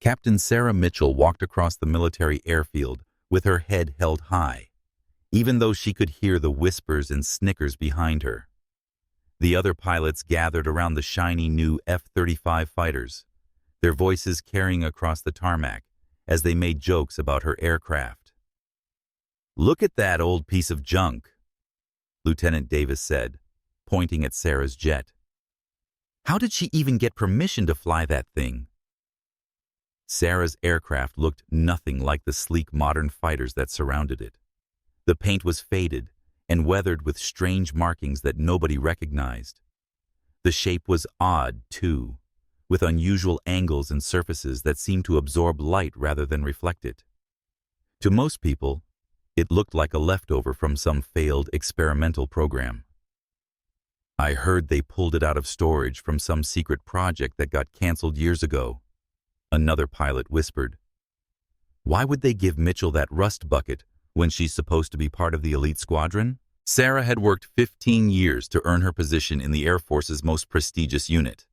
Captain Sarah Mitchell walked across the military airfield with her head held high, even though she could hear the whispers and snickers behind her. The other pilots gathered around the shiny new F-35 fighters, their voices carrying across the tarmac as they made jokes about her aircraft. "Look at that old piece of junk," Lieutenant Davis said, pointing at Sarah's jet. "How did she even get permission to fly that thing?" Sarah's aircraft looked nothing like the sleek modern fighters that surrounded it. The paint was faded and weathered with strange markings that nobody recognized. The shape was odd, too, with unusual angles and surfaces that seemed to absorb light rather than reflect it. To most people, it looked like a leftover from some failed experimental program. "I heard they pulled it out of storage from some secret project that got canceled years ago," another pilot whispered. "Why would they give Mitchell that rust bucket when she's supposed to be part of the elite squadron?" Sarah had worked 15 years to earn her position in the Air Force's most prestigious unit.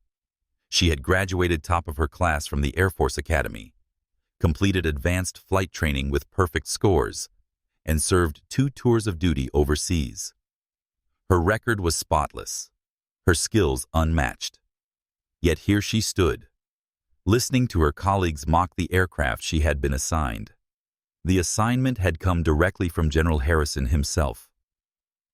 She had graduated top of her class from the Air Force Academy, completed advanced flight training with perfect scores, and served 2 tours of duty overseas. Her record was spotless, her skills unmatched. Yet here she stood, listening to her colleagues mock the aircraft she had been assigned. The assignment had come directly from General Harrison himself.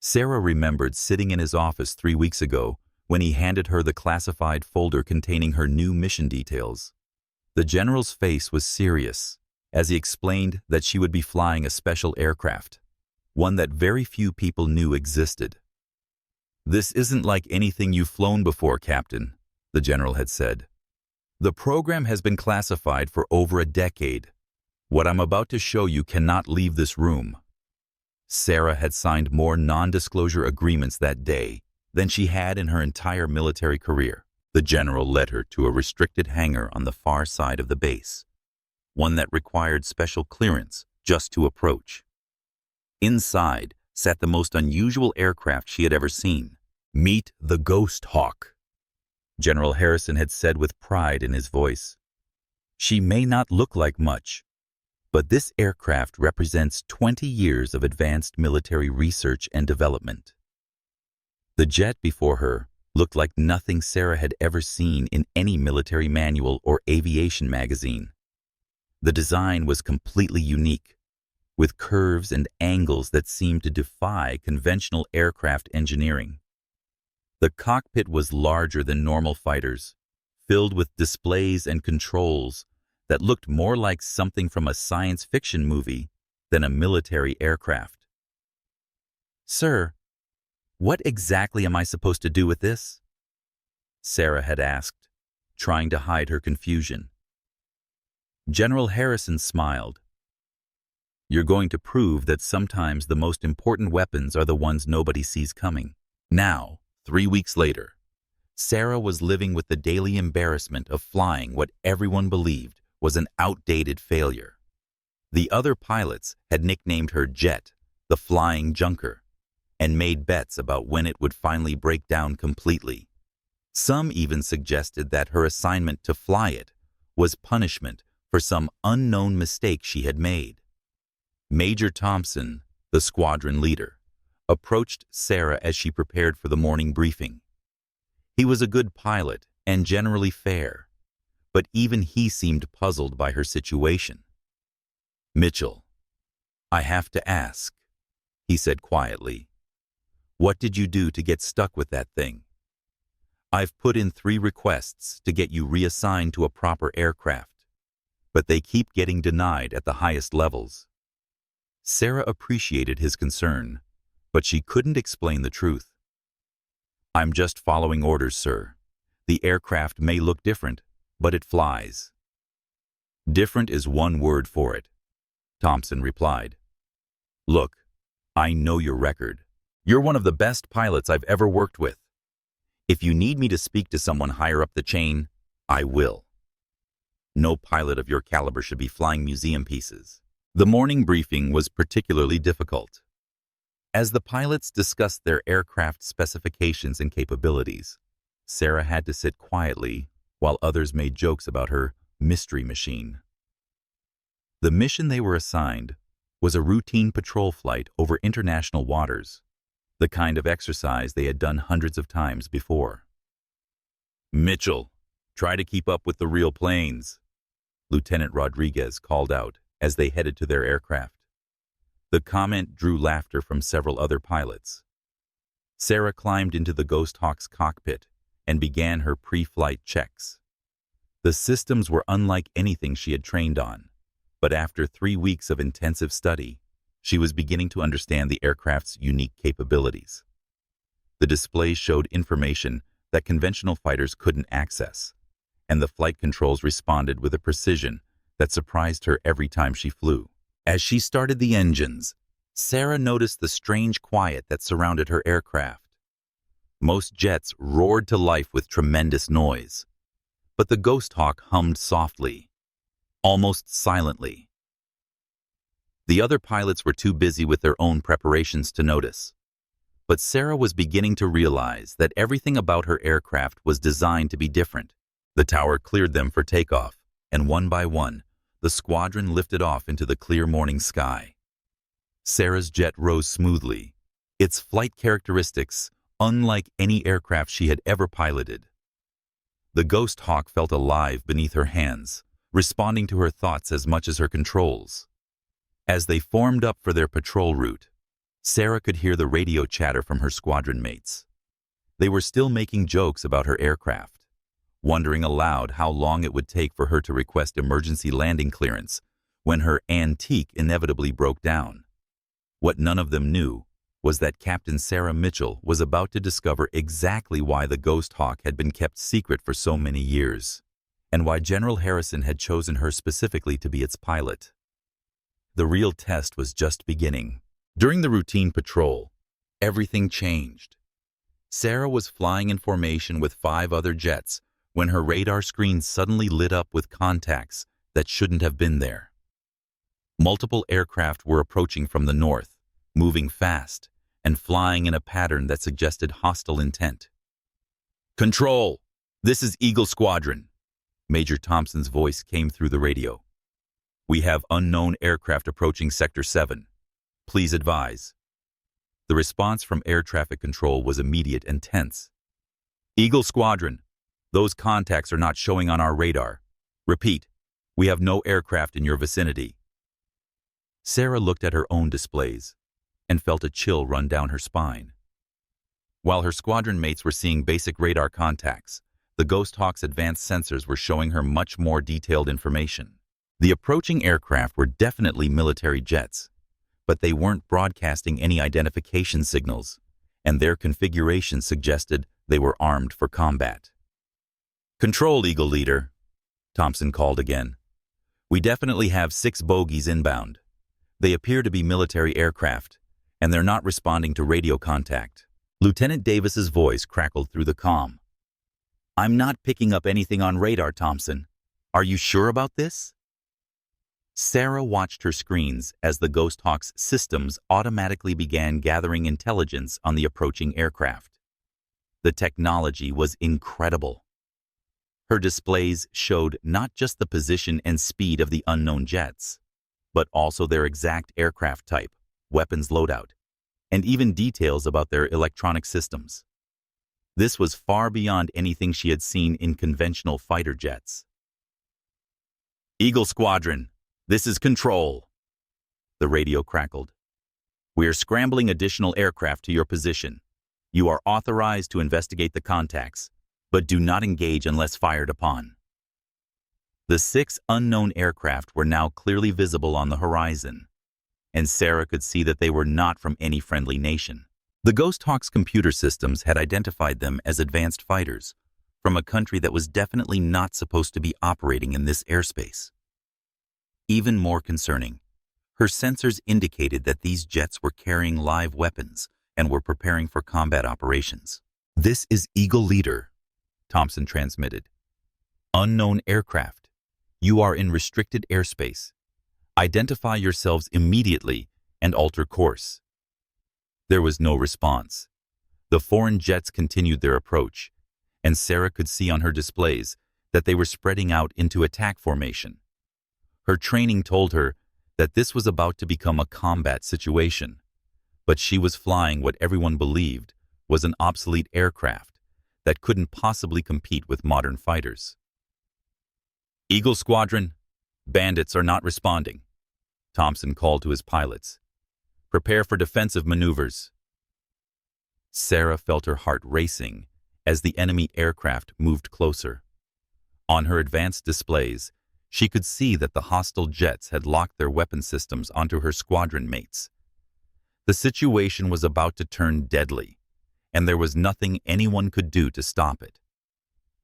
Sarah remembered sitting in his office 3 weeks ago when he handed her the classified folder containing her new mission details. The general's face was serious as he explained that she would be flying a special aircraft, one that very few people knew existed. "This isn't like anything you've flown before, Captain," the general had said. "The program has been classified for over a decade. What I'm about to show you cannot leave this room." Sarah had signed more non-disclosure agreements that day than she had in her entire military career. The general led her to a restricted hangar on the far side of the base, one that required special clearance just to approach. Inside sat the most unusual aircraft she had ever seen. "Meet the Ghosthawk," General Harrison had said with pride in his voice. "She may not look like much, but this aircraft represents 20 years of advanced military research and development." The jet before her looked like nothing Sarah had ever seen in any military manual or aviation magazine. The design was completely unique, with curves and angles that seemed to defy conventional aircraft engineering. The cockpit was larger than normal fighters, filled with displays and controls that looked more like something from a science fiction movie than a military aircraft. "Sir, what exactly am I supposed to do with this?" Sarah had asked, trying to hide her confusion. General Harrison smiled. "You're going to prove that sometimes the most important weapons are the ones nobody sees coming." Now, 3 weeks later, Sarah was living with the daily embarrassment of flying what everyone believed was an outdated failure. The other pilots had nicknamed her Jet, the Flying Junker, and made bets about when it would finally break down completely. Some even suggested that her assignment to fly it was punishment for some unknown mistake she had made. Major Thompson, the squadron leader, approached Sarah as she prepared for the morning briefing. He was a good pilot and generally fair, but even he seemed puzzled by her situation. "Mitchell, I have to ask," he said quietly. "What did you do to get stuck with that thing? I've put in 3 requests to get you reassigned to a proper aircraft, but they keep getting denied at the highest levels." Sarah appreciated his concern, but she couldn't explain the truth. "I'm just following orders, sir. The aircraft may look different, but it flies." "Different is one word for it," Thompson replied. "Look, I know your record. You're one of the best pilots I've ever worked with. If you need me to speak to someone higher up the chain, I will. No pilot of your caliber should be flying museum pieces." The morning briefing was particularly difficult. As the pilots discussed their aircraft specifications and capabilities, Sarah had to sit quietly while others made jokes about her mystery machine. The mission they were assigned was a routine patrol flight over international waters, the kind of exercise they had done hundreds of times before. "Mitchell, try to keep up with the real planes," Lieutenant Rodriguez called out as they headed to their aircraft. The comment drew laughter from several other pilots. Sarah climbed into the Ghosthawk's cockpit and began her pre-flight checks. The systems were unlike anything she had trained on, but after 3 weeks of intensive study, she was beginning to understand the aircraft's unique capabilities. The displays showed information that conventional fighters couldn't access, and the flight controls responded with a precision that surprised her every time she flew. As she started the engines, Sarah noticed the strange quiet that surrounded her aircraft. Most jets roared to life with tremendous noise, but the Ghosthawk hummed softly, almost silently. The other pilots were too busy with their own preparations to notice, but Sarah was beginning to realize that everything about her aircraft was designed to be different. The tower cleared them for takeoff, and one by one, the squadron lifted off into the clear morning sky. Sarah's jet rose smoothly, its flight characteristics unlike any aircraft she had ever piloted. The Ghosthawk felt alive beneath her hands, responding to her thoughts as much as her controls. As they formed up for their patrol route, Sarah could hear the radio chatter from her squadron mates. They were still making jokes about her aircraft, wondering aloud how long it would take for her to request emergency landing clearance when her antique inevitably broke down. What none of them knew was that Captain Sarah Mitchell was about to discover exactly why the Ghosthawk had been kept secret for so many years, and why General Harrison had chosen her specifically to be its pilot. The real test was just beginning. During the routine patrol, everything changed. Sarah was flying in formation with 5 other jets when her radar screen suddenly lit up with contacts that shouldn't have been there. Multiple aircraft were approaching from the north, moving fast and flying in a pattern that suggested hostile intent. "Control, this is Eagle Squadron," Major Thompson's voice came through the radio. "We have unknown aircraft approaching Sector 7. Please advise." The response from air traffic control was immediate and tense. "Eagle Squadron, those contacts are not showing on our radar. Repeat, we have no aircraft in your vicinity." Sarah looked at her own displays and felt a chill run down her spine. While her squadron mates were seeing basic radar contacts, the Ghosthawk's advanced sensors were showing her much more detailed information. The approaching aircraft were definitely military jets, but they weren't broadcasting any identification signals, and their configuration suggested they were armed for combat. "Control, Eagle Leader," Thompson called again. "We definitely have 6 bogies inbound. They appear to be military aircraft, and they're not responding to radio contact." Lieutenant Davis's voice crackled through the comm. "I'm not picking up anything on radar, Thompson. Are you sure about this?" Sarah watched her screens as the Ghosthawk's systems automatically began gathering intelligence on the approaching aircraft. The technology was incredible. Her displays showed not just the position and speed of the unknown jets, but also their exact aircraft type, weapons loadout, and even details about their electronic systems. This was far beyond anything she had seen in conventional fighter jets. "Eagle Squadron, this is Control," the radio crackled. "We are scrambling additional aircraft to your position. You are authorized to investigate the contacts, but do not engage unless fired upon." The 6 unknown aircraft were now clearly visible on the horizon, and Sarah could see that they were not from any friendly nation. The Ghosthawk's computer systems had identified them as advanced fighters from a country that was definitely not supposed to be operating in this airspace. Even more concerning, her sensors indicated that these jets were carrying live weapons and were preparing for combat operations. "This is Eagle Leader," Thompson transmitted. "Unknown aircraft. You are in restricted airspace. Identify yourselves immediately and alter course." There was no response. The foreign jets continued their approach, and Sarah could see on her displays that they were spreading out into attack formation. Her training told her that this was about to become a combat situation, but she was flying what everyone believed was an obsolete aircraft that couldn't possibly compete with modern fighters. "Eagle Squadron, bandits are not responding," Thompson called to his pilots. "Prepare for defensive maneuvers." Sarah felt her heart racing as the enemy aircraft moved closer. On her advanced displays, she could see that the hostile jets had locked their weapon systems onto her squadron mates. The situation was about to turn deadly, and there was nothing anyone could do to stop it.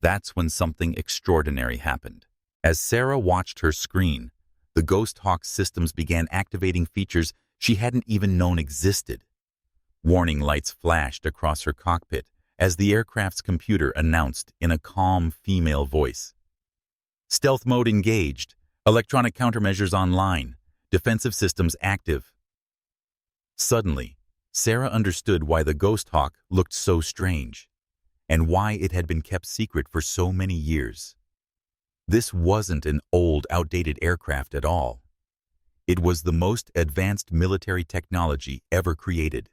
That's when something extraordinary happened. As Sarah watched her screen, the Ghosthawk systems began activating features she hadn't even known existed. Warning lights flashed across her cockpit as the aircraft's computer announced in a calm female voice. "Stealth mode engaged, electronic countermeasures online, defensive systems active." Suddenly, Sarah understood why the Ghosthawk looked so strange, and why it had been kept secret for so many years. This wasn't an old, outdated aircraft at all. It was the most advanced military technology ever created,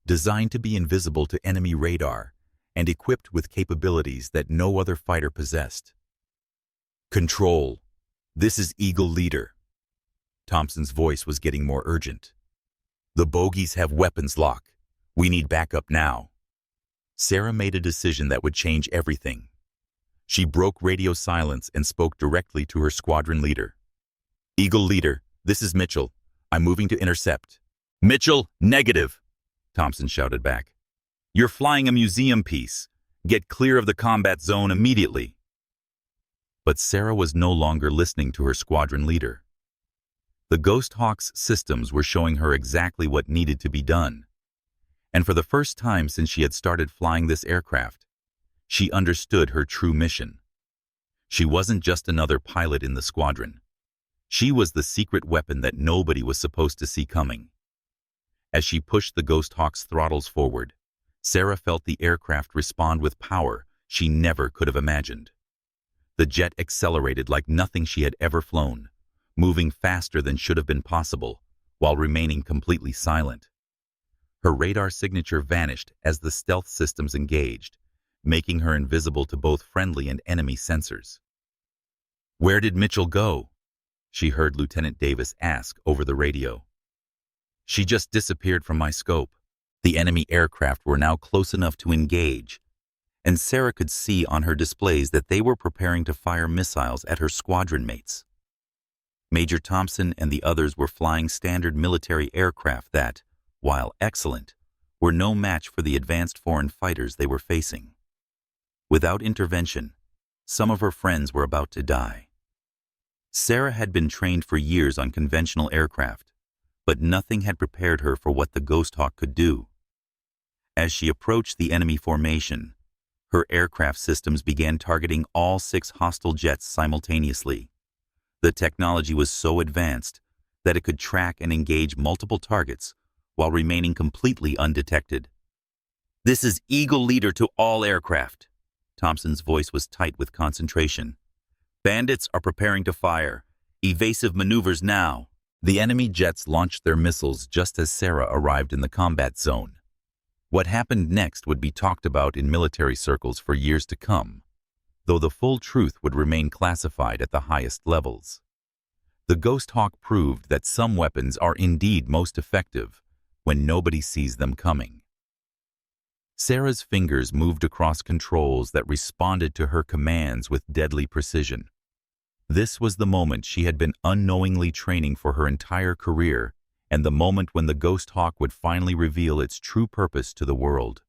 designed to be invisible to enemy radar and equipped with capabilities that no other fighter possessed. "Control, this is Eagle Leader." Thompson's voice was getting more urgent. "The bogies have weapons lock. We need backup now." Sarah made a decision that would change everything. She broke radio silence and spoke directly to her squadron leader. "Eagle Leader, this is Mitchell. I'm moving to intercept." "Mitchell, negative," Thompson shouted back. "You're flying a museum piece. Get clear of the combat zone immediately." But Sarah was no longer listening to her squadron leader. The Ghosthawk's systems were showing her exactly what needed to be done. And for the first time since she had started flying this aircraft, she understood her true mission. She wasn't just another pilot in the squadron. She was the secret weapon that nobody was supposed to see coming. As she pushed the Ghosthawk's throttles forward, Sarah felt the aircraft respond with power she never could have imagined. The jet accelerated like nothing she had ever flown, moving faster than should have been possible, while remaining completely silent. Her radar signature vanished as the stealth systems engaged, making her invisible to both friendly and enemy sensors. "Where did Mitchell go?" she heard Lieutenant Davis ask over the radio. "She just disappeared from my scope." The enemy aircraft were now close enough to engage, and Sarah could see on her displays that they were preparing to fire missiles at her squadron mates. Major Thompson and the others were flying standard military aircraft that, while excellent, were no match for the advanced foreign fighters they were facing. Without intervention, some of her friends were about to die. Sarah had been trained for years on conventional aircraft, but nothing had prepared her for what the Ghosthawk could do. As she approached the enemy formation, her aircraft systems began targeting all 6 hostile jets simultaneously. The technology was so advanced that it could track and engage multiple targets while remaining completely undetected. "This is Eagle Leader to all aircraft." Thompson's voice was tight with concentration. "Bandits are preparing to fire. Evasive maneuvers now." The enemy jets launched their missiles just as Sarah arrived in the combat zone. What happened next would be talked about in military circles for years to come, though the full truth would remain classified at the highest levels. The Ghosthawk proved that some weapons are indeed most effective when nobody sees them coming. Sarah's fingers moved across controls that responded to her commands with deadly precision. This was the moment she had been unknowingly training for her entire career, and the moment when the Ghosthawk would finally reveal its true purpose to the world.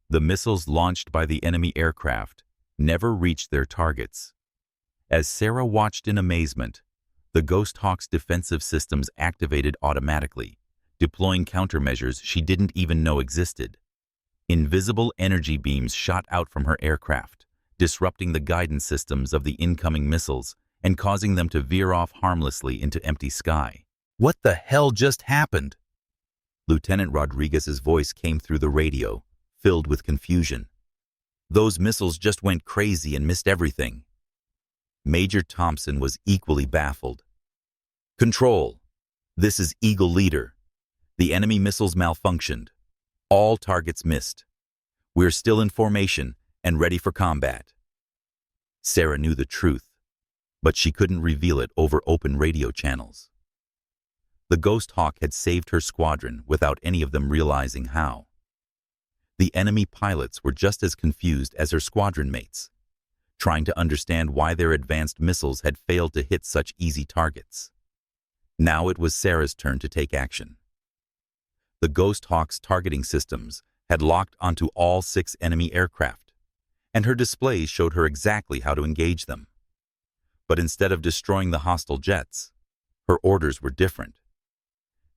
The missiles launched by the enemy aircraft never reached their targets. As Sarah watched in amazement, the Ghosthawk's defensive systems activated automatically, deploying countermeasures she didn't even know existed. Invisible energy beams shot out from her aircraft, disrupting the guidance systems of the incoming missiles and causing them to veer off harmlessly into empty sky. "What the hell just happened?" Lieutenant Rodriguez's voice came through the radio, filled with confusion. "Those missiles just went crazy and missed everything. Major Thompson was equally baffled. Control. This is Eagle Leader. The enemy missiles malfunctioned. All targets missed. We're still in formation and ready for combat. Sarah knew the truth, but she couldn't reveal it over open radio channels. The Ghosthawk had saved her squadron without any of them realizing how. The enemy pilots were just as confused as her squadron mates, trying to understand why their advanced missiles had failed to hit such easy targets. Now it was Sarah's turn to take action. The Ghosthawk's targeting systems had locked onto all 6 enemy aircraft, and her displays showed her exactly how to engage them. But instead of destroying the hostile jets, her orders were different.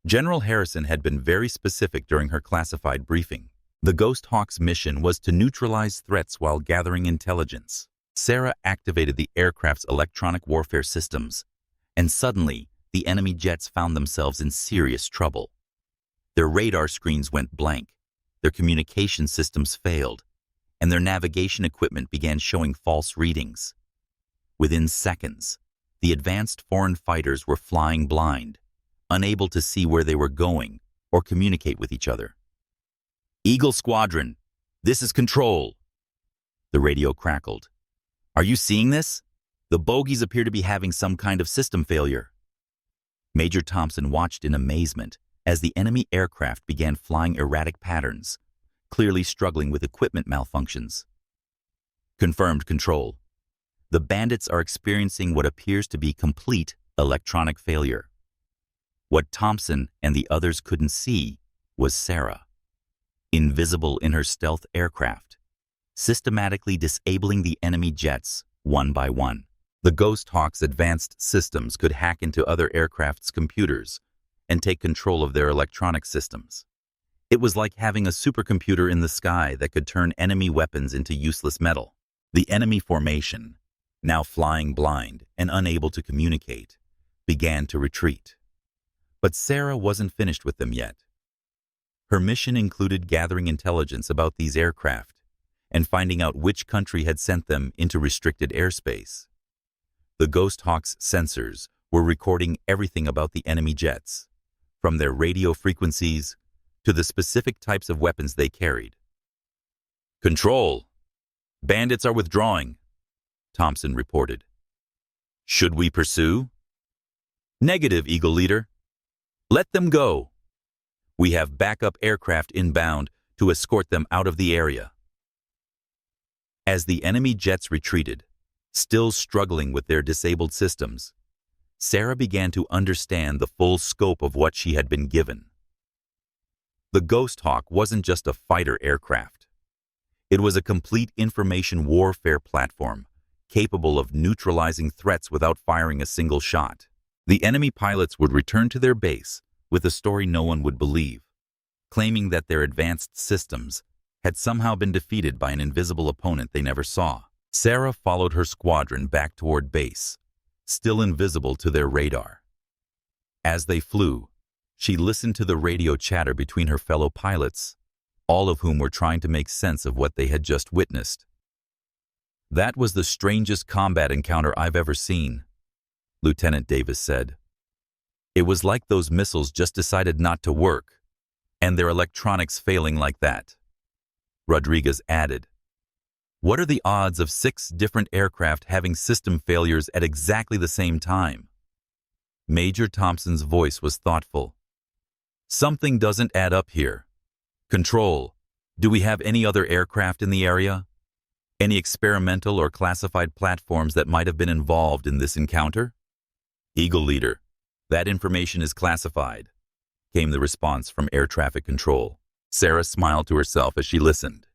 General Harrison had been very specific during her classified briefing. The Ghosthawk's mission was to neutralize threats while gathering intelligence. Sarah activated the aircraft's electronic warfare systems, and suddenly, the enemy jets found themselves in serious trouble. Their radar screens went blank, their communication systems failed, and their navigation equipment began showing false readings. Within seconds, the advanced foreign fighters were flying blind, unable to see where they were going or communicate with each other. Eagle Squadron, this is Control. The radio crackled. Are you seeing this? The bogies appear to be having some kind of system failure. Major Thompson watched in amazement as the enemy aircraft began flying erratic patterns, clearly struggling with equipment malfunctions. Confirmed, Control. The bandits are experiencing what appears to be complete electronic failure. What Thompson and the others couldn't see was Sarah, invisible in her stealth aircraft, systematically disabling the enemy jets one by one. The Ghosthawk's advanced systems could hack into other aircraft's computers and take control of their electronic systems. It was like having a supercomputer in the sky that could turn enemy weapons into useless metal. The enemy formation, now flying blind and unable to communicate, began to retreat. But Sarah wasn't finished with them yet. Her mission included gathering intelligence about these aircraft and finding out which country had sent them into restricted airspace. The Ghosthawk's sensors were recording everything about the enemy jets, from their radio frequencies to the specific types of weapons they carried. Control! Bandits are withdrawing, Thompson reported. Should we pursue? Negative, Eagle Leader. Let them go. We have backup aircraft inbound to escort them out of the area. As the enemy jets retreated, still struggling with their disabled systems, Sarah began to understand the full scope of what she had been given. The Ghosthawk wasn't just a fighter aircraft. It was a complete information warfare platform, capable of neutralizing threats without firing a single shot. The enemy pilots would return to their base with a story no one would believe, claiming that their advanced systems had somehow been defeated by an invisible opponent they never saw. Sarah followed her squadron back toward base, still invisible to their radar. As they flew, she listened to the radio chatter between her fellow pilots, all of whom were trying to make sense of what they had just witnessed. That was the strangest combat encounter I've ever seen, Lieutenant Davis said. It was like those missiles just decided not to work, and their electronics failing like that. Rodriguez added, What are the odds of 6 different aircraft having system failures at exactly the same time? Major Thompson's voice was thoughtful. Something doesn't add up here. Control, do we have any other aircraft in the area? Any experimental or classified platforms that might have been involved in this encounter? Eagle Leader, that information is classified, came the response from air traffic control. Sarah smiled to herself as she listened.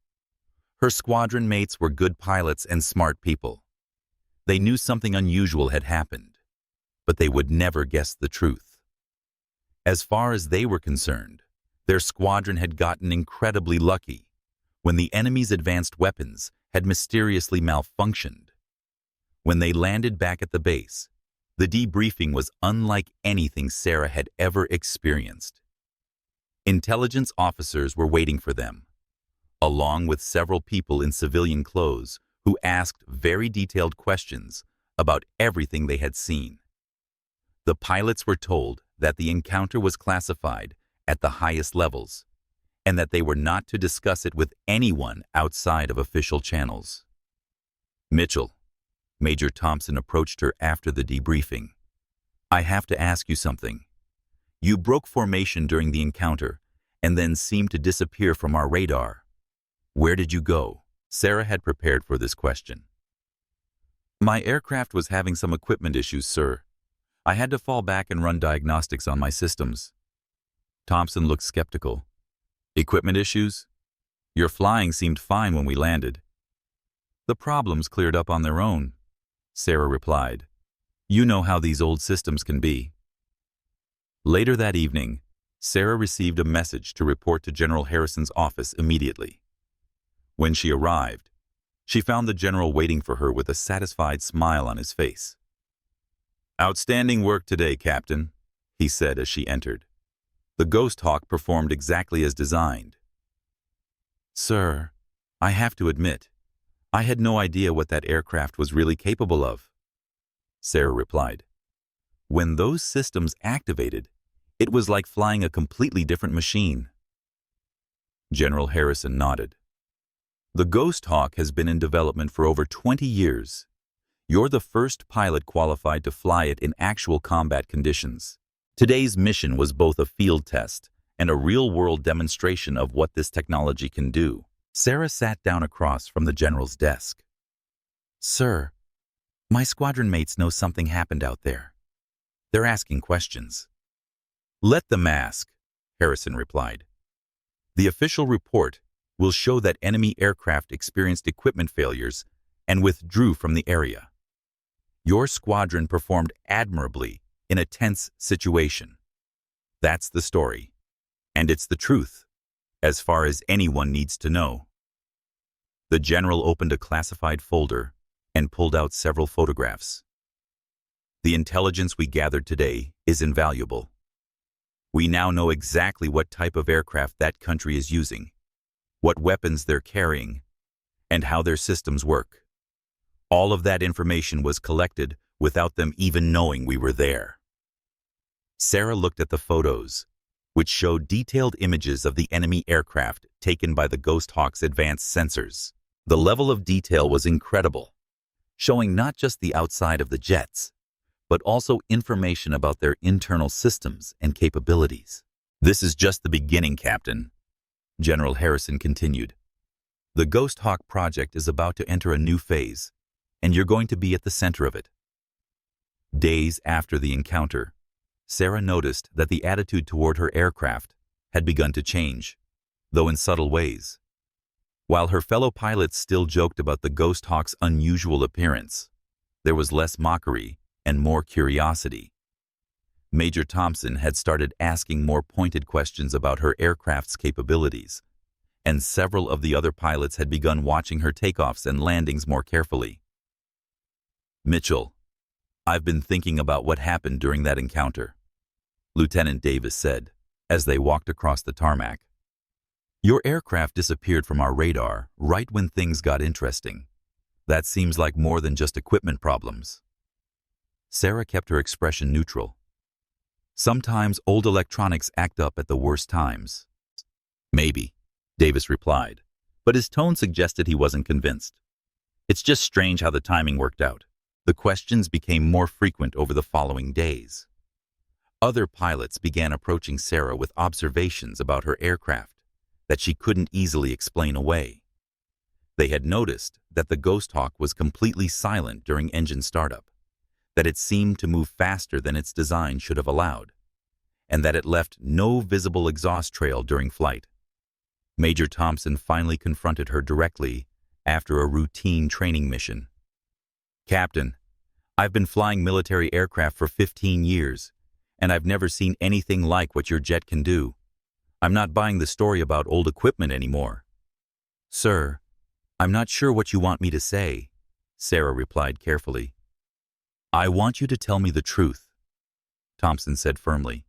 Her squadron mates were good pilots and smart people. They knew something unusual had happened, but they would never guess the truth. As far as they were concerned, their squadron had gotten incredibly lucky when the enemy's advanced weapons had mysteriously malfunctioned. When they landed back at the base, the debriefing was unlike anything Sarah had ever experienced. Intelligence officers were waiting for them, along with several people in civilian clothes who asked very detailed questions about everything they had seen. The pilots were told that the encounter was classified at the highest levels and that they were not to discuss it with anyone outside of official channels. Mitchell, Major Thompson approached her after the debriefing. I have to ask you something. You broke formation during the encounter and then seemed to disappear from our radar. Where did you go? Sarah had prepared for this question. My aircraft was having some equipment issues, sir. I had to fall back and run diagnostics on my systems. Thompson looked skeptical. Equipment issues? Your flying seemed fine when we landed. The problems cleared up on their own, Sarah replied. You know how these old systems can be. Later that evening, Sarah received a message to report to General Harrison's office immediately. When she arrived, she found the general waiting for her with a satisfied smile on his face. Outstanding work today, Captain, he said as she entered. The Ghosthawk performed exactly as designed. Sir, I have to admit, I had no idea what that aircraft was really capable of, Sarah replied. When those systems activated, it was like flying a completely different machine. General Harrison nodded. The Ghosthawk has been in development for over 20 years. You're the first pilot qualified to fly it in actual combat conditions. Today's mission was both a field test and a real-world demonstration of what this technology can do. Sarah sat down across from the general's desk. Sir, my squadron mates know something happened out there. They're asking questions. Let them ask, Harrison replied. The official report will show that enemy aircraft experienced equipment failures and withdrew from the area. Your squadron performed admirably in a tense situation. That's the story, and it's the truth, as far as anyone needs to know. The general opened a classified folder and pulled out several photographs. The intelligence we gathered today is invaluable. We now know exactly what type of aircraft that country is using, what weapons they're carrying, and how their systems work. All of that information was collected without them even knowing we were there. Sarah looked at the photos, which showed detailed images of the enemy aircraft taken by the Ghosthawk's advanced sensors. The level of detail was incredible, showing not just the outside of the jets, but also information about their internal systems and capabilities. This is just the beginning, Captain, General Harrison continued. The Ghosthawk project is about to enter a new phase, and you're going to be at the center of it. Days after the encounter, Sarah noticed that the attitude toward her aircraft had begun to change, though in subtle ways. While her fellow pilots still joked about the Ghosthawk's unusual appearance, there was less mockery and more curiosity. Major Thompson had started asking more pointed questions about her aircraft's capabilities, and several of the other pilots had begun watching her takeoffs and landings more carefully. Mitchell, I've been thinking about what happened during that encounter, Lieutenant Davis said, as they walked across the tarmac. Your aircraft disappeared from our radar right when things got interesting. That seems like more than just equipment problems. Sarah kept her expression neutral. Sometimes old electronics act up at the worst times. Maybe, Davis replied, but his tone suggested he wasn't convinced. It's just strange how the timing worked out. The questions became more frequent over the following days. Other pilots began approaching Sarah with observations about her aircraft that she couldn't easily explain away. They had noticed that the Ghosthawk was completely silent during engine startup, that it seemed to move faster than its design should have allowed, and that it left no visible exhaust trail during flight. Major Thompson finally confronted her directly after a routine training mission. Captain, I've been flying military aircraft for 15 years, and I've never seen anything like what your jet can do. I'm not buying the story about old equipment anymore. Sir, I'm not sure what you want me to say, Sarah replied carefully. I want you to tell me the truth, Thompson said firmly.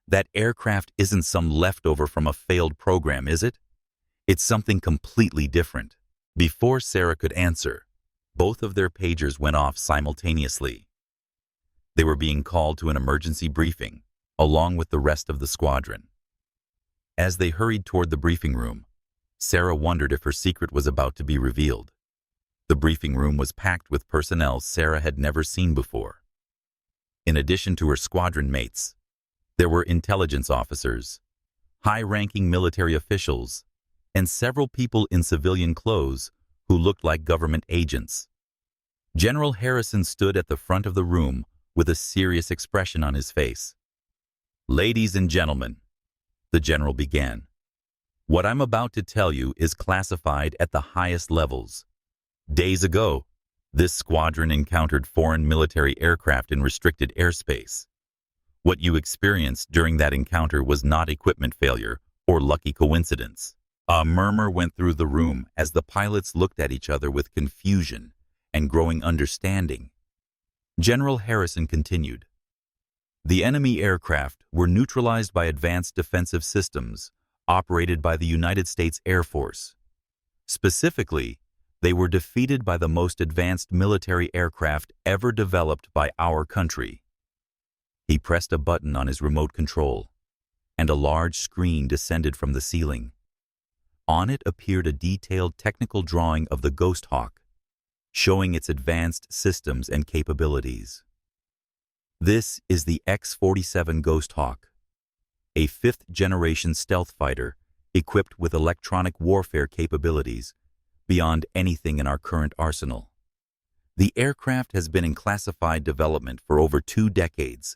That aircraft isn't some leftover from a failed program, is it? It's something completely different. Before Sarah could answer, Both of their pagers went off simultaneously. They were being called to an emergency briefing, along with the rest of the squadron. As they hurried toward the briefing room, Sarah wondered if her secret was about to be revealed. The briefing room was packed with personnel Sarah had never seen before. In addition to her squadron mates, there were intelligence officers, high-ranking military officials, and several people in civilian clothes who looked like government agents. General Harrison stood at the front of the room with a serious expression on his face. "Ladies and gentlemen," the general began, "what I'm about to tell you is classified at the highest levels. Days ago, this squadron encountered foreign military aircraft in restricted airspace. What you experienced during that encounter was not equipment failure or lucky coincidence." A murmur went through the room as the pilots looked at each other with confusion and growing understanding. General Harrison continued, "The enemy aircraft were neutralized by advanced defensive systems operated by the United States Air Force. Specifically, they were defeated by the most advanced military aircraft ever developed by our country." He pressed a button on his remote control, and a large screen descended from the ceiling. On it appeared a detailed technical drawing of the Ghosthawk, showing its advanced systems and capabilities. This is the X-47 Ghosthawk, a fifth-generation stealth fighter equipped with electronic warfare capabilities beyond anything in our current arsenal. The aircraft has been in classified development for over 2 decades,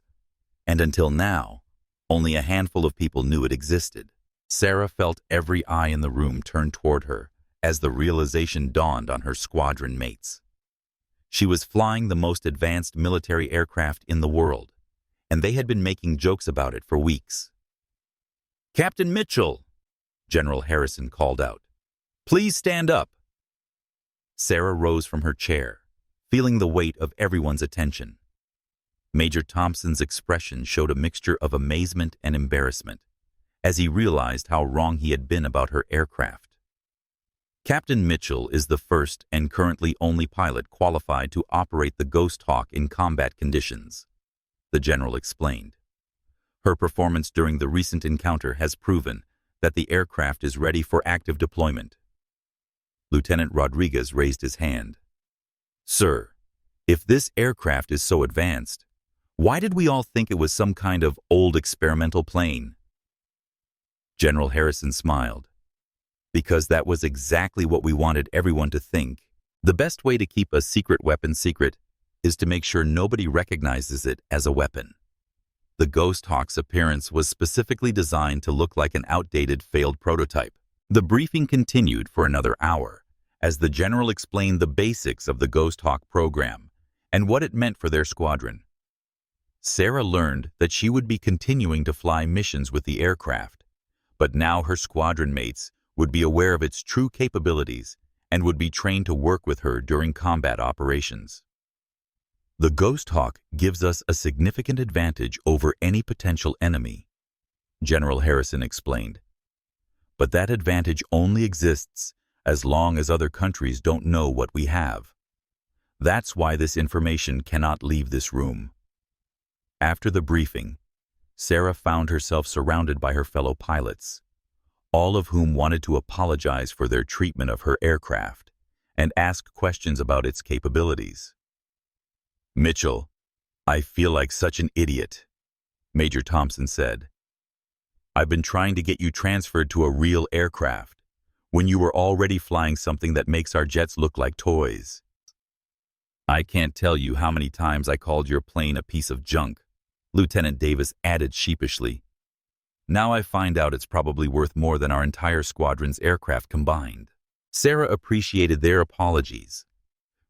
and until now, only a handful of people knew it existed. Sarah felt every eye in the room turn toward her as the realization dawned on her squadron mates. She was flying the most advanced military aircraft in the world, and they had been making jokes about it for weeks. "Captain Mitchell," General Harrison called out, "please stand up." Sarah rose from her chair, feeling the weight of everyone's attention. Major Thompson's expression showed a mixture of amazement and embarrassment as he realized how wrong he had been about her aircraft. "Captain Mitchell is the first and currently only pilot qualified to operate the Ghosthawk in combat conditions," the general explained. "Her performance during the recent encounter has proven that the aircraft is ready for active deployment." Lieutenant Rodriguez raised his hand. "Sir, if this aircraft is so advanced, why did we all think it was some kind of old experimental plane?" General Harrison smiled. "Because that was exactly what we wanted everyone to think. The best way to keep a secret weapon secret is to make sure nobody recognizes it as a weapon. The Ghosthawk's appearance was specifically designed to look like an outdated, failed prototype." The briefing continued for another hour as the general explained the basics of the Ghosthawk program and what it meant for their squadron. Sarah learned that she would be continuing to fly missions with the aircraft, but now her squadron mates would be aware of its true capabilities and would be trained to work with her during combat operations. "The Ghosthawk gives us a significant advantage over any potential enemy," General Harrison explained. "But that advantage only exists as long as other countries don't know what we have. That's why this information cannot leave this room." After the briefing, Sarah found herself surrounded by her fellow pilots, all of whom wanted to apologize for their treatment of her aircraft and ask questions about its capabilities. "Mitchell, I feel like such an idiot," Major Thompson said. "I've been trying to get you transferred to a real aircraft when you were already flying something that makes our jets look like toys. I can't tell you how many times I called your plane a piece of junk," Lieutenant Davis added sheepishly. "Now I find out it's probably worth more than our entire squadron's aircraft combined." Sarah appreciated their apologies,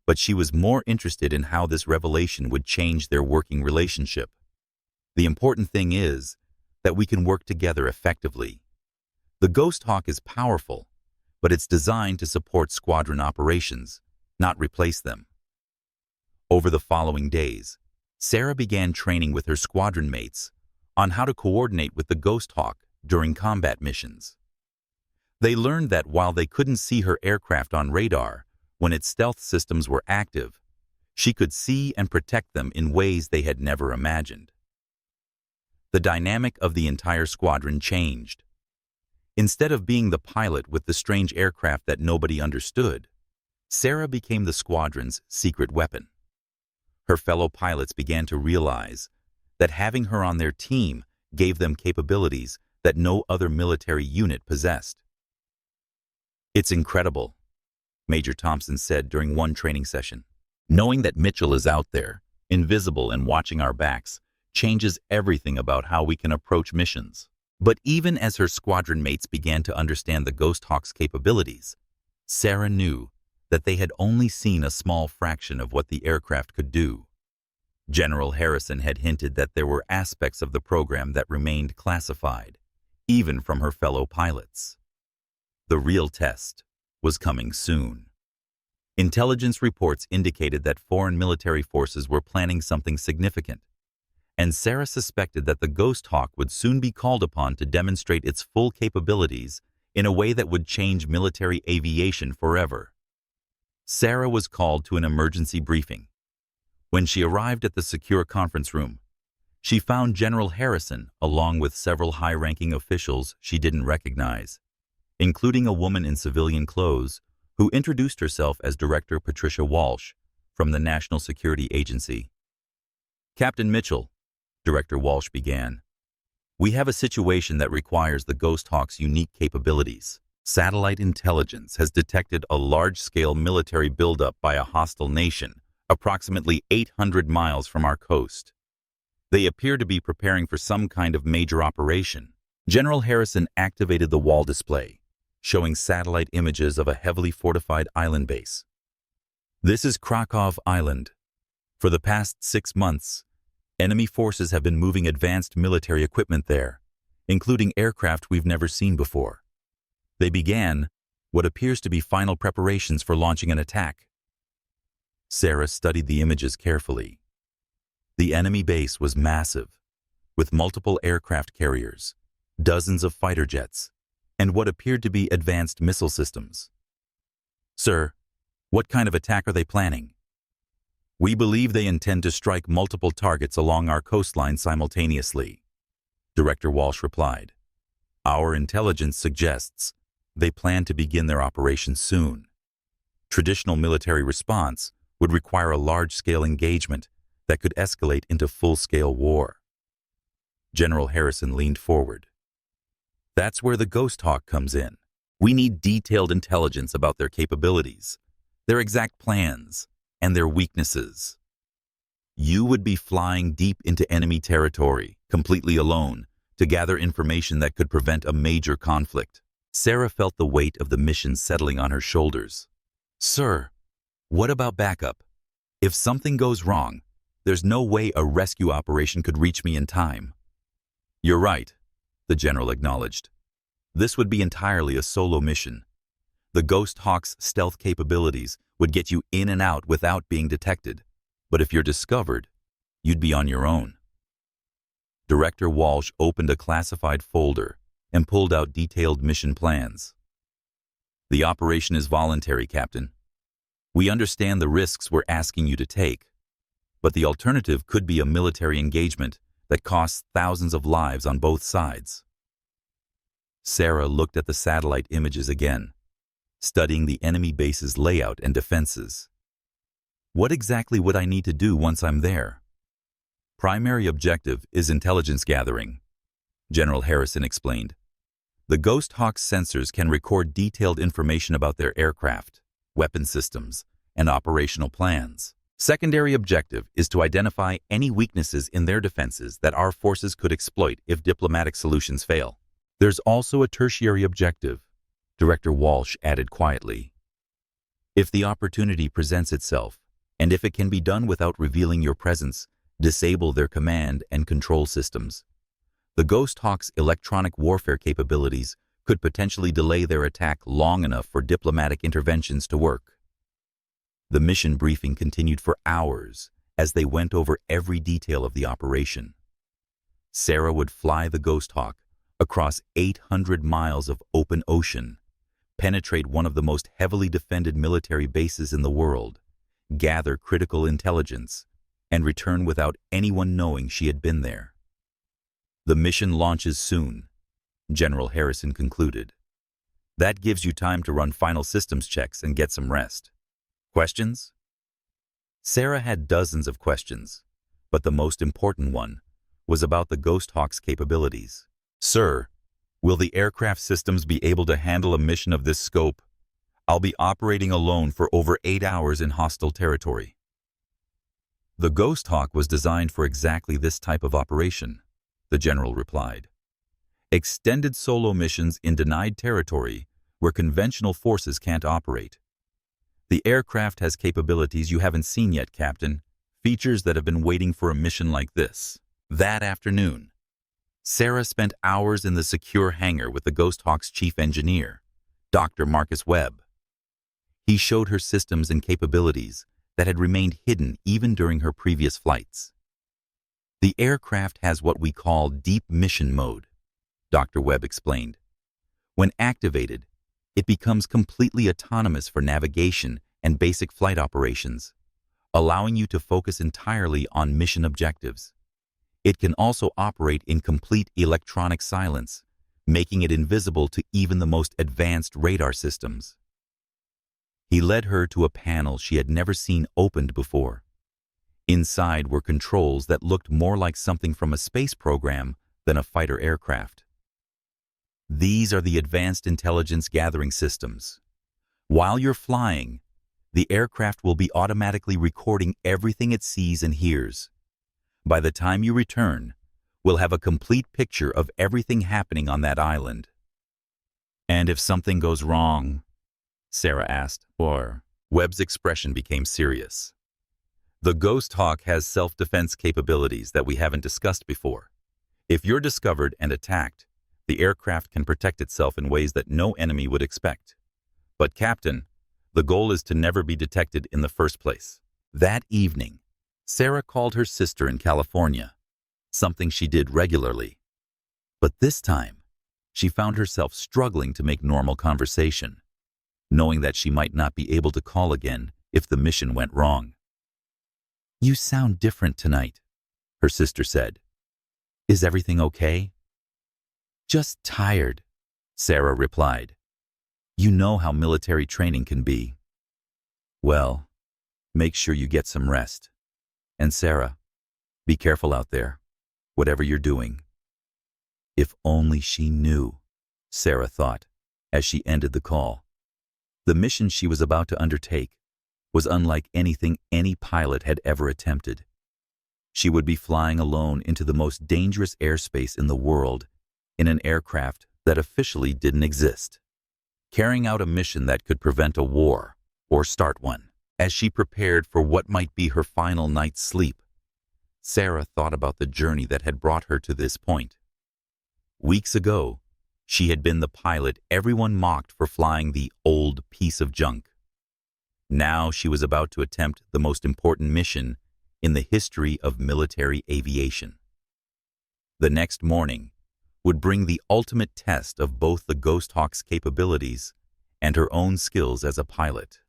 but she was more interested in how this revelation would change their working relationship. The important thing is that we can work together effectively. The Ghosthawk is powerful, but it's designed to support squadron operations, not replace them. Over the following days, Sarah began training with her squadron mates on how to coordinate with the Ghosthawk during combat missions. They learned that while they couldn't see her aircraft on radar When its stealth systems were active, she could see and protect them in ways they had never imagined. The dynamic of the entire squadron changed. Instead of being the pilot with the strange aircraft that nobody understood, Sarah became the squadron's secret weapon. Her fellow pilots began to realize that having her on their team gave them capabilities that no other military unit possessed. "It's incredible," Major Thompson said during one training session. "Knowing that Mitchell is out there, invisible and watching our backs, changes everything about how we can approach missions." But even as her squadron mates began to understand the Ghosthawk's capabilities, Sarah knew that they had only seen a small fraction of what the aircraft could do. General Harrison had hinted that there were aspects of the program that remained classified, even from her fellow pilots. The real test was coming soon. Intelligence reports indicated that foreign military forces were planning something significant, and Sarah suspected that the Ghosthawk would soon be called upon to demonstrate its full capabilities in a way that would change military aviation forever. Sarah was called to an emergency briefing. When she arrived at the secure conference room, she found General Harrison along with several high-ranking officials she didn't recognize, including a woman in civilian clothes who introduced herself as Director Patricia Walsh from the National Security Agency. "Captain Mitchell," Director Walsh began, "we have a situation that requires the Ghosthawk's unique capabilities. Satellite intelligence has detected a large-scale military buildup by a hostile nation approximately 800 miles from our coast. They appear to be preparing for some kind of major operation." General Harrison activated the wall display, showing satellite images of a heavily fortified island base. "This is Krakow Island. For the past 6 months, enemy forces have been moving advanced military equipment there, including aircraft we've never seen before. They began what appears to be final preparations for launching an attack." Sarah studied the images carefully. The enemy base was massive, with multiple aircraft carriers, dozens of fighter jets, and what appeared to be advanced missile systems. "Sir, what kind of attack are they planning?" "We believe they intend to strike multiple targets along our coastline simultaneously," Director Walsh replied. "Our intelligence suggests they plan to begin their operation soon. Traditional military response would require a large-scale engagement that could escalate into full-scale war." General Harrison leaned forward. "That's where the Ghosthawk comes in. We need detailed intelligence about their capabilities, their exact plans, and their weaknesses. You would be flying deep into enemy territory, completely alone, to gather information that could prevent a major conflict." Sarah felt the weight of the mission settling on her shoulders. "Sir, what about backup? If something goes wrong, there's no way a rescue operation could reach me in time." "You're right," the general acknowledged. "This would be entirely a solo mission. The Ghosthawk's stealth capabilities would get you in and out without being detected, but if you're discovered, you'd be on your own." Director Walsh opened a classified folder and pulled out detailed mission plans. "The operation is voluntary, Captain. We understand the risks we're asking you to take, but the alternative could be a military engagement that costs thousands of lives on both sides." Sarah looked at the satellite images again, studying the enemy base's layout and defenses. "What exactly would I need to do once I'm there?" "Primary objective is intelligence gathering," General Harrison explained. "The Ghosthawk's sensors can record detailed information about their aircraft, weapon systems, and operational plans. Secondary objective is to identify any weaknesses in their defenses that our forces could exploit if diplomatic solutions fail. There's also a tertiary objective," Director Walsh added quietly. "If the opportunity presents itself, and if it can be done without revealing your presence, disable their command and control systems. The Ghosthawk's electronic warfare capabilities could potentially delay their attack long enough for diplomatic interventions to work." The mission briefing continued for hours as they went over every detail of the operation. Sarah would fly the Ghosthawk across 800 miles of open ocean, penetrate one of the most heavily defended military bases in the world, gather critical intelligence, and return without anyone knowing she had been there. The mission launches soon, General Harrison concluded. That gives you time to run final systems checks and get some rest. Questions? Sarah had dozens of questions, but the most important one was about the Ghosthawk's capabilities. Sir, will the aircraft systems be able to handle a mission of this scope? I'll be operating alone for over 8 hours in hostile territory. The Ghosthawk was designed for exactly this type of operation, the general replied. Extended solo missions in denied territory where conventional forces can't operate. The aircraft has capabilities you haven't seen yet, Captain, features that have been waiting for a mission like this. That afternoon, Sarah spent hours in the secure hangar with the Ghosthawk's chief engineer, Dr. Marcus Webb. He showed her systems and capabilities that had remained hidden even during her previous flights. The aircraft has what we call deep mission mode, Dr. Webb explained. When activated, it becomes completely autonomous for navigation and basic flight operations, allowing you to focus entirely on mission objectives. It can also operate in complete electronic silence, making it invisible to even the most advanced radar systems. He led her to a panel she had never seen opened before. Inside were controls that looked more like something from a space program than a fighter aircraft. These are the advanced intelligence gathering systems. While you're flying, the aircraft will be automatically recording everything it sees and hears. By the time you return, we'll have a complete picture of everything happening on that island. And if something goes wrong? Sarah asked, or Webb's expression became serious. The Ghosthawk has self-defense capabilities that we haven't discussed before. If you're discovered and attacked, the aircraft can protect itself in ways that no enemy would expect. But, Captain, the goal is to never be detected in the first place. That evening, Sarah called her sister in California, something she did regularly. But this time, she found herself struggling to make normal conversation, knowing that she might not be able to call again if the mission went wrong. "You sound different tonight," her sister said. "Is everything okay?" "Just tired," Sarah replied. "You know how military training can be." "Well, make sure you get some rest. And Sarah, be careful out there, whatever you're doing." If only she knew, Sarah thought, as she ended the call. The mission she was about to undertake was unlike anything any pilot had ever attempted. She would be flying alone into the most dangerous airspace in the world in an aircraft that officially didn't exist, carrying out a mission that could prevent a war or start one. As she prepared for what might be her final night's sleep, Sarah thought about the journey that had brought her to this point. Weeks ago, she had been the pilot everyone mocked for flying the old piece of junk. Now she was about to attempt the most important mission in the history of military aviation. The next morning would bring the ultimate test of both the Ghosthawk's capabilities and her own skills as a pilot.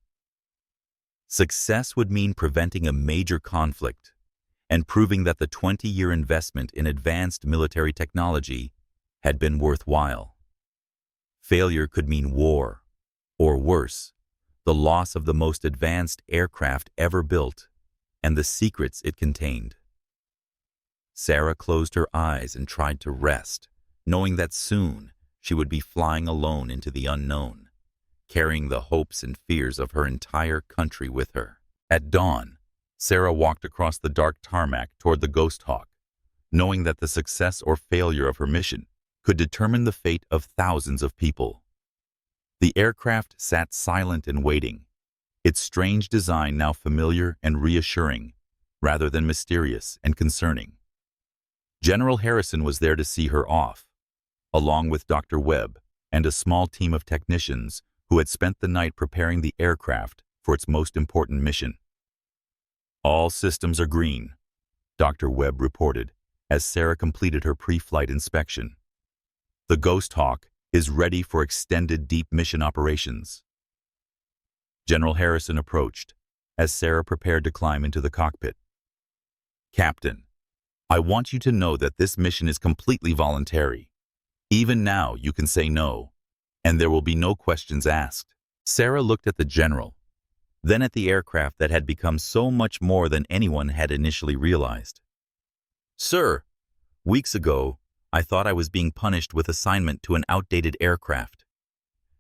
Success would mean preventing a major conflict and proving that the 20-year investment in advanced military technology had been worthwhile. Failure could mean war, or worse, the loss of the most advanced aircraft ever built and the secrets it contained. Sarah closed her eyes and tried to rest, knowing that soon she would be flying alone into the unknown, carrying the hopes and fears of her entire country with her. At dawn, Sarah walked across the dark tarmac toward the Ghosthawk, knowing that the success or failure of her mission could determine the fate of thousands of people. The aircraft sat silent and waiting, its strange design now familiar and reassuring, rather than mysterious and concerning. General Harrison was there to see her off, along with Dr. Webb and a small team of technicians who had spent the night preparing the aircraft for its most important mission. "All systems are green," Dr. Webb reported as Sarah completed her pre-flight inspection. "The Ghosthawk is ready for extended deep mission operations. General Harrison approached as Sarah prepared to climb into the cockpit. Captain, I want you to know that this mission is completely voluntary. Even now, you can say no, and there will be no questions asked. Sarah looked at the general, then at the aircraft that had become so much more than anyone had initially realized. Sir, weeks ago, I thought I was being punished with assignment to an outdated aircraft.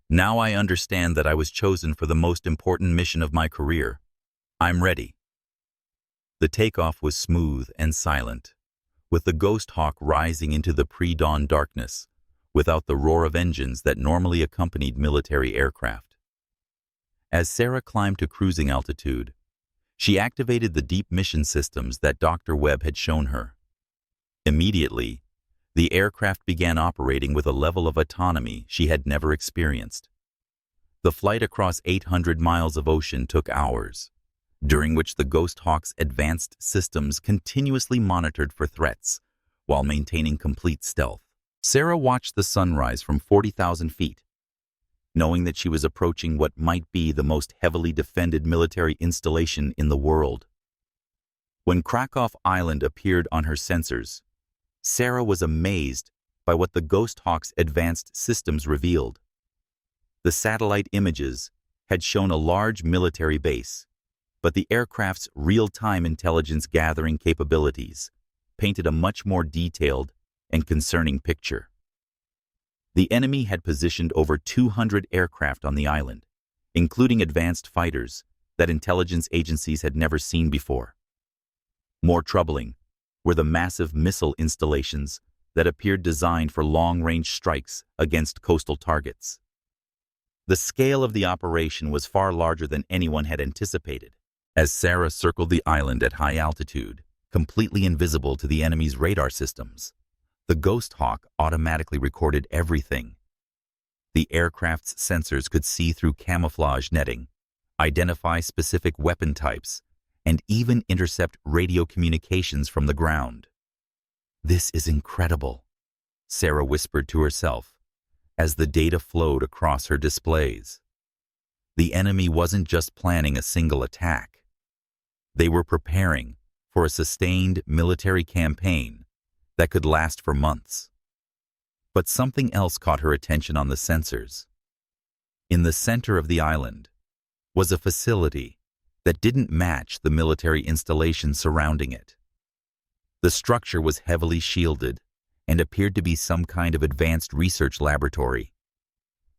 Now I understand that I was chosen for the most important mission of my career. I'm ready. The takeoff was smooth and silent, with the Ghosthawk rising into the pre-dawn darkness, without the roar of engines that normally accompanied military aircraft. As Sarah climbed to cruising altitude, she activated the deep mission systems that Dr. Webb had shown her. Immediately, the aircraft began operating with a level of autonomy she had never experienced. The flight across 800 miles of ocean took hours, during which the Ghosthawk's advanced systems continuously monitored for threats while maintaining complete stealth. Sarah watched the sunrise from 40,000 feet, knowing that she was approaching what might be the most heavily defended military installation in the world. When Krakow Island appeared on her sensors, Sarah was amazed by what the Ghosthawk's advanced systems revealed. The satellite images had shown a large military base, but the aircraft's real-time intelligence gathering capabilities painted a much more detailed and concerning picture. The enemy had positioned over 200 aircraft on the island, including advanced fighters that intelligence agencies had never seen before. More troubling were the massive missile installations that appeared designed for long-range strikes against coastal targets. The scale of the operation was far larger than anyone had anticipated. As Sarah circled the island at high altitude, completely invisible to the enemy's radar systems, the Ghosthawk automatically recorded everything. The aircraft's sensors could see through camouflage netting, identify specific weapon types, and even intercept radio communications from the ground. "This is incredible," Sarah whispered to herself as the data flowed across her displays. The enemy wasn't just planning a single attack. They were preparing for a sustained military campaign that could last for months. But something else caught her attention on the sensors. In the center of the island was a facility that didn't match the military installation surrounding it. The structure was heavily shielded and appeared to be some kind of advanced research laboratory.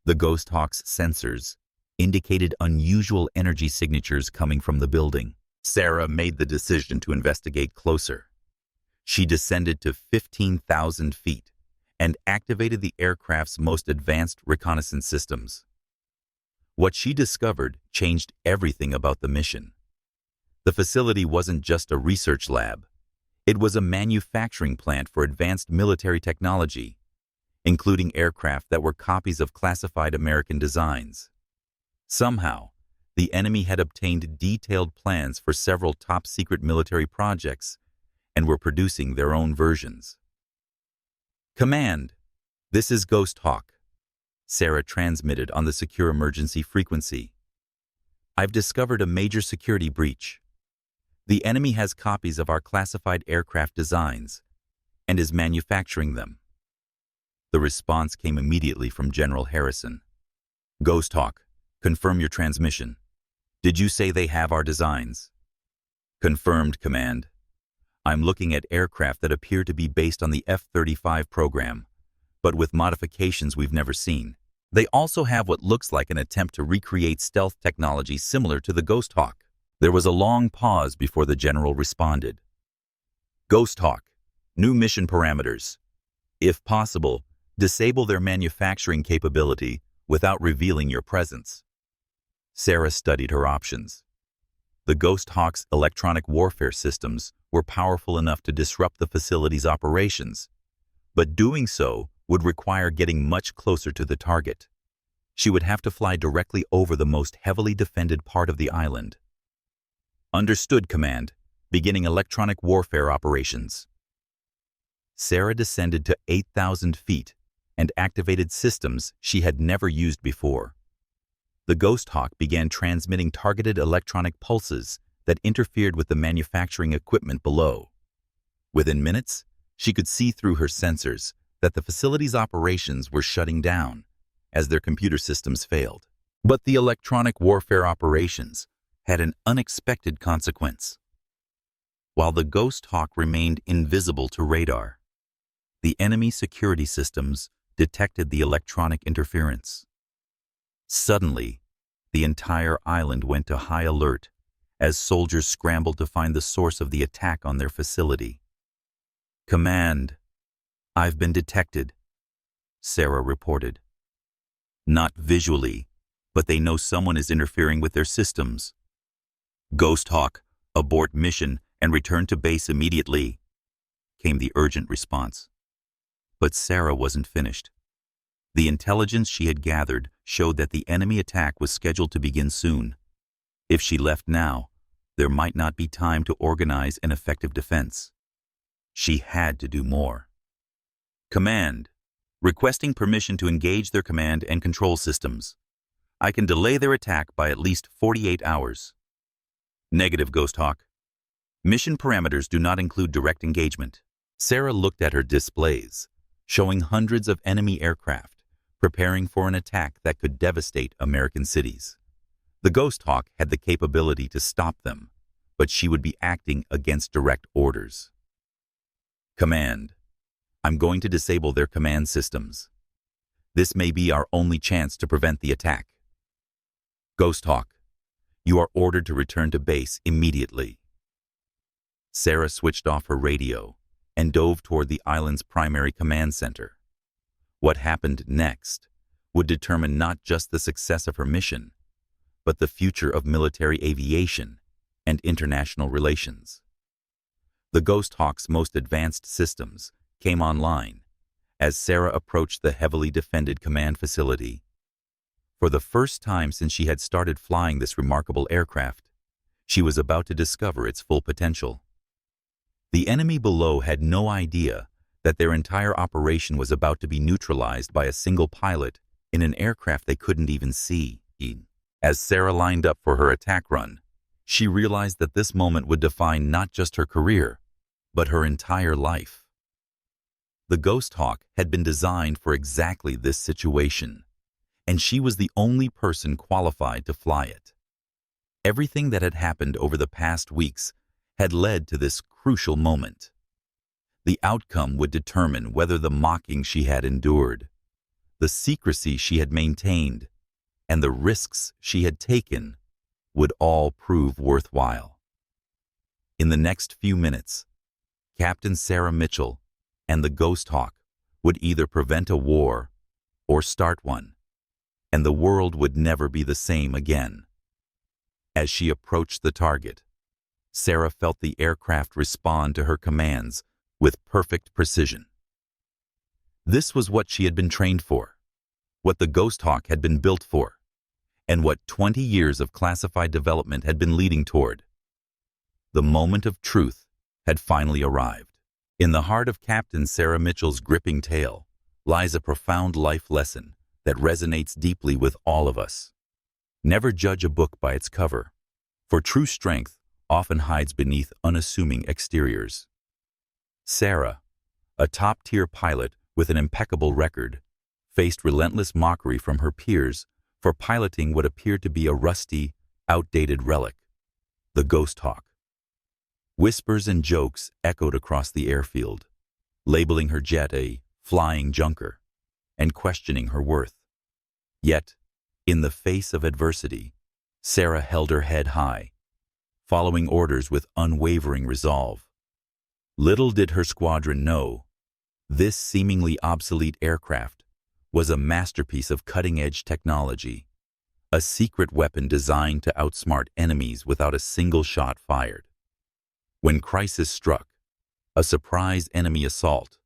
The Ghosthawk's sensors indicated unusual energy signatures coming from the building. Sarah made the decision to investigate closer. She descended to 15,000 feet and activated the aircraft's most advanced reconnaissance systems. What she discovered changed everything about the mission. The facility wasn't just a research lab. It was a manufacturing plant for advanced military technology, including aircraft that were copies of classified American designs. Somehow, the enemy had obtained detailed plans for several top-secret military projects and were producing their own versions. "Command, this is Ghosthawk," Sarah transmitted on the secure emergency frequency. "I've discovered a major security breach. The enemy has copies of our classified aircraft designs and is manufacturing them." The response came immediately from General Harrison. "Ghosthawk, confirm your transmission. Did you say they have our designs?" "Confirmed, Command. I'm looking at aircraft that appear to be based on the F-35 program, but with modifications we've never seen. They also have what looks like an attempt to recreate stealth technology similar to the Ghosthawk." There was a long pause before the general responded. "Ghosthawk, new mission parameters. If possible, disable their manufacturing capability without revealing your presence." Sarah studied her options. The Ghosthawk's electronic warfare systems were powerful enough to disrupt the facility's operations, but doing so would require getting much closer to the target. She would have to fly directly over the most heavily defended part of the island. "Understood, Command. Beginning electronic warfare operations." Sarah descended to 8,000 feet and activated systems she had never used before. The Ghosthawk began transmitting targeted electronic pulses that interfered with the manufacturing equipment below. Within minutes, she could see through her sensors that the facility's operations were shutting down as their computer systems failed. But the electronic warfare operations had an unexpected consequence. While the Ghosthawk remained invisible to radar, the enemy security systems detected the electronic interference. Suddenly, the entire island went to high alert as soldiers scrambled to find the source of the attack on their facility. "Command, I've been detected," Sarah reported. "Not visually, but they know someone is interfering with their systems." "Ghosthawk, abort mission and return to base immediately," came the urgent response. But Sarah wasn't finished. The intelligence she had gathered showed that the enemy attack was scheduled to begin soon. If she left now, there might not be time to organize an effective defense. She had to do more. "Command, requesting permission to engage their command and control systems. I can delay their attack by at least 48 hours. "Negative, Ghosthawk. Mission parameters do not include direct engagement." Sarah looked at her displays, showing hundreds of enemy aircraft preparing for an attack that could devastate American cities. The Ghosthawk had the capability to stop them, but she would be acting against direct orders. "Command, I'm going to disable their command systems. This may be our only chance to prevent the attack. Ghosthawk, you are ordered to return to base immediately." Sarah switched off her radio and dove toward the island's primary command center. What happened next would determine not just the success of her mission, but the future of military aviation and international relations. The Ghosthawk's most advanced systems came online as Sarah approached the heavily defended command facility. For the first time since she had started flying this remarkable aircraft, she was about to discover its full potential. The enemy below had no idea that their entire operation was about to be neutralized by a single pilot in an aircraft they couldn't even see. As Sarah lined up for her attack run, she realized that this moment would define not just her career, but her entire life. The Ghosthawk had been designed for exactly this situation, and she was the only person qualified to fly it. Everything that had happened over the past weeks had led to this crucial moment. The outcome would determine whether the mocking she had endured, the secrecy she had maintained, and the risks she had taken would all prove worthwhile. In the next few minutes, Captain Sarah Mitchell and the Ghosthawk would either prevent a war or start one, and the world would never be the same again. As she approached the target, Sarah felt the aircraft respond to her commands with perfect precision. This was what she had been trained for, what the Ghosthawk had been built for, and what 20 years of classified development had been leading toward. The moment of truth had finally arrived. In the heart of Captain Sarah Mitchell's gripping tale lies a profound life lesson that resonates deeply with all of us. Never judge a book by its cover, for true strength often hides beneath unassuming exteriors. Sarah, a top-tier pilot with an impeccable record, faced relentless mockery from her peers for piloting what appeared to be a rusty, outdated relic, the Ghosthawk. Whispers and jokes echoed across the airfield, labeling her jet a flying junker and questioning her worth. Yet, in the face of adversity, Sarah held her head high, following orders with unwavering resolve. Little did her squadron know, this seemingly obsolete aircraft was a masterpiece of cutting-edge technology, a secret weapon designed to outsmart enemies without a single shot fired. When crisis struck, a surprise enemy assault,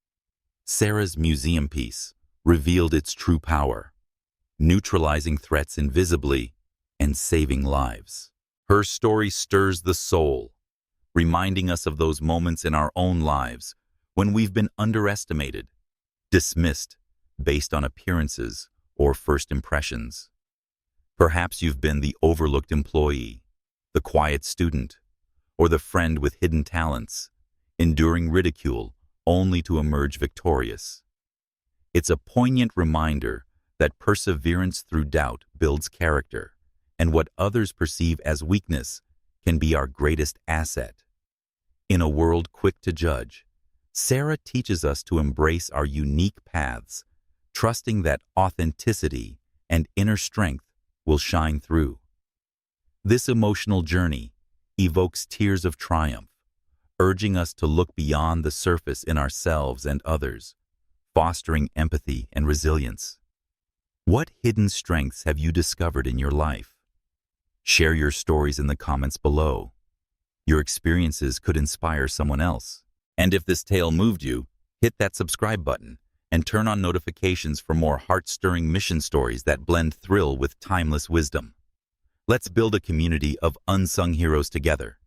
Sarah's museum piece revealed its true power, neutralizing threats invisibly and saving lives. Her story stirs the soul, reminding us of those moments in our own lives when we've been underestimated, dismissed, based on appearances or first impressions. Perhaps you've been the overlooked employee, the quiet student, or the friend with hidden talents, enduring ridicule only to emerge victorious. It's a poignant reminder that perseverance through doubt builds character, and what others perceive as weakness can be our greatest asset. In a world quick to judge, Sarah teaches us to embrace our unique paths, trusting that authenticity and inner strength will shine through. This emotional journey evokes tears of triumph, urging us to look beyond the surface in ourselves and others, fostering empathy and resilience. What hidden strengths have you discovered in your life? Share your stories in the comments below. Your experiences could inspire someone else. And if this tale moved you, hit that subscribe button and turn on notifications for more heart-stirring mission stories that blend thrill with timeless wisdom. Let's build a community of unsung heroes together.